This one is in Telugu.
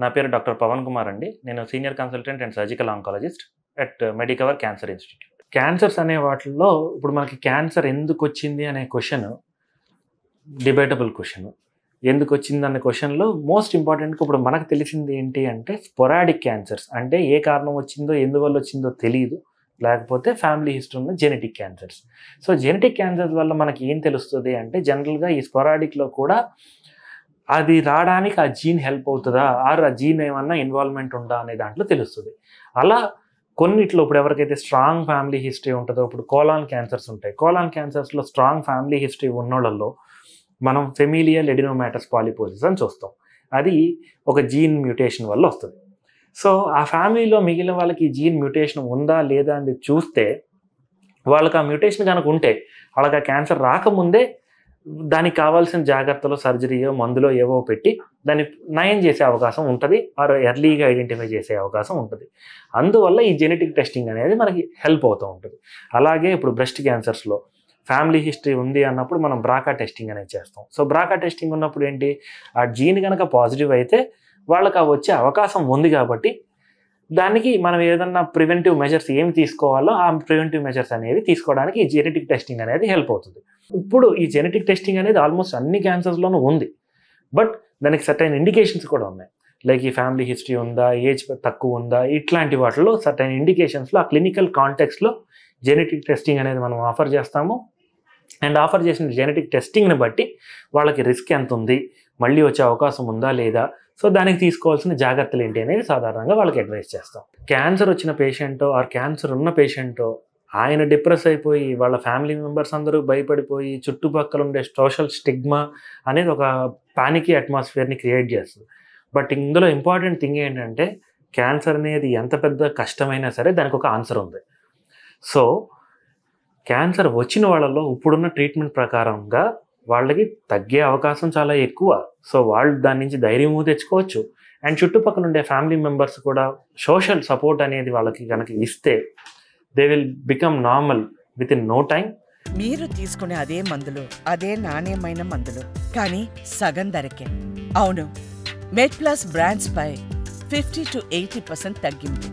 నా పేరు డాక్టర్ పవన్ కుమార్ అండి. నేను senior consultant and surgical oncologist at Medicover cancer institute. Cancers అనే వాటిల్లో ఇప్పుడు మనకి క్యాన్సర్ ఎందుకు వచ్చింది అనే క్వశ్చన్ డిబేటబుల్ క్వశ్చన్. ఎందుకు వచ్చింది అనే క్వశ్చన్లో మోస్ట్ ఇంపార్టెంట్గా ఇప్పుడు మనకు తెలిసింది ఏంటి అంటే స్పొరాడిక్ క్యాన్సర్స్, అంటే ఏ కారణం వచ్చిందో ఎందువల్ల వచ్చిందో తెలియదు, లేకపోతే ఫ్యామిలీ హిస్టరీ ఉన్న genetic cancers. So genetic cancers వల్ల మనకి ఏం తెలుస్తుంది అంటే జనరల్గా ఈ స్పొరాడిక్లో కూడా అది రావడానికి ఆ జీన్ హెల్ప్ అవుతుందా ఆర్ ఆ జీన్ ఏమన్నా ఇన్వాల్వ్మెంట్ ఉందా అనే దాంట్లో తెలుస్తుంది. అలా కొన్నిట్లో ఇప్పుడు ఎవరికైతే స్ట్రాంగ్ ఫ్యామిలీ హిస్టరీ ఉంటుందో, ఇప్పుడు కోలాన్ క్యాన్సర్స్ ఉంటాయి. కోలాన్ క్యాన్సర్స్లో స్ట్రాంగ్ ఫ్యామిలీ హిస్టరీ ఉన్నోళ్ళలో మనం ఫెమిలియల్ ఎడినోమాటస్ పాలిపోసిస్ అని చూస్తాం. అది ఒక జీన్ మ్యూటేషన్ వల్ల వస్తుంది. సో ఆ ఫ్యామిలీలో మిగిలిన వాళ్ళకి ఈ జీన్ మ్యూటేషన్ ఉందా లేదా అని చూస్తే వాళ్ళకి ఆ మ్యూటేషన్ కనుక ఉంటే వాళ్ళకి ఆ క్యాన్సర్ రాకముందే దానికి కావాల్సిన జాగ్రత్తలు, సర్జరీయో మందులో ఏవో పెట్టి దాన్ని నయం చేసే అవకాశం ఉంటుంది, ఆర్ ఎర్లీగా ఐడెంటిఫై చేసే అవకాశం ఉంటుంది. అందువల్ల ఈ జెనెటిక్ టెస్టింగ్ అనేది మనకి హెల్ప్ అవుతూ ఉంటుంది. అలాగే ఇప్పుడు బ్రెస్ట్ క్యాన్సర్స్లో ఫ్యామిలీ హిస్టరీ ఉంది అన్నప్పుడు మనం బ్రాకా టెస్టింగ్ అనేది చేస్తాం. సో బ్రాకా టెస్టింగ్ ఉన్నప్పుడు ఏంటి, ఆ జీన్ కనుక పాజిటివ్ అయితే వాళ్ళకి ఆ వచ్చే అవకాశం ఉంది కాబట్టి దానికి మనం ఏదన్నా ప్రివెంటివ్ మెజర్స్ ఏమి తీసుకోవాలో ఆ ప్రివెంటివ్ మెజర్స్ అనేవి తీసుకోవడానికి ఈ జెనెటిక్ టెస్టింగ్ అనేది హెల్ప్ అవుతుంది. ఇప్పుడు ఈ జెనెటిక్ టెస్టింగ్ అనేది ఆల్మోస్ట్ అన్ని క్యాన్సర్స్లోనూ ఉంది, బట్ దానికి సర్టైన్ ఇండికేషన్స్ కూడా ఉన్నాయి. లైక్ ఈ ఫ్యామిలీ హిస్టరీ ఉందా, ఏజ్ తక్కువ ఉందా, ఇట్లాంటి వాటిలో సర్టైన్ ఇండికేషన్స్లో ఆ క్లినికల్ కాంటెక్స్లో జెనెటిక్ టెస్టింగ్ అనేది మనం ఆఫర్ చేస్తాము. అండ్ ఆఫర్ చేసిన జెనెటిక్ టెస్టింగ్ని బట్టి వాళ్ళకి రిస్క్ ఎంత ఉంది, మళ్ళీ వచ్చే అవకాశం ఉందా లేదా, సో దానికి తీసుకోవాల్సిన జాగ్రత్తలు ఏంటి అనేది సాధారణంగా వాళ్ళకి అడ్వైస్ చేస్తాం. క్యాన్సర్ వచ్చిన పేషెంటో ఆర్ క్యాన్సర్ ఉన్న పేషెంటో ఆయన డిప్రెస్ అయిపోయి వాళ్ళ ఫ్యామిలీ మెంబర్స్ అందరూ భయపడిపోయి చుట్టుపక్కల ఉండే సోషల్ స్టిగ్మా అనేది ఒక పానికీ అట్మాస్ఫియర్ని క్రియేట్ చేస్తుంది. బట్ ఇందులో ఇంపార్టెంట్ థింగ్ ఏంటంటే క్యాన్సర్ అనేది ఎంత పెద్ద కష్టమైనా సరే దానికి ఒక ఆన్సర్ ఉంది. సో క్యాన్సర్ వచ్చిన వాళ్ళలో ఇప్పుడున్న ట్రీట్మెంట్ ప్రకారంగా వాళ్ళకి తగ్గే అవకాశం చాలా ఎక్కువ. సో వాళ్ళు దాని నుంచి ధైర్యము తెచ్చుకోవచ్చు. అండ్ చుట్టుపక్కల ఉండే ఫ్యామిలీ మెంబర్స్ కూడా సోషల్ సపోర్ట్ అనేది వాళ్ళకి కనుక ఇస్తే they will become normal within no time. మీరు తీసుకునే అదే మందులు, అదే నాణ్యమైన మందులు, కానీ సగం ధరకే. అవును, మెడ్ ప్లస్ బ్రాండ్స్ పై 50 to 80% తగ్గింపు.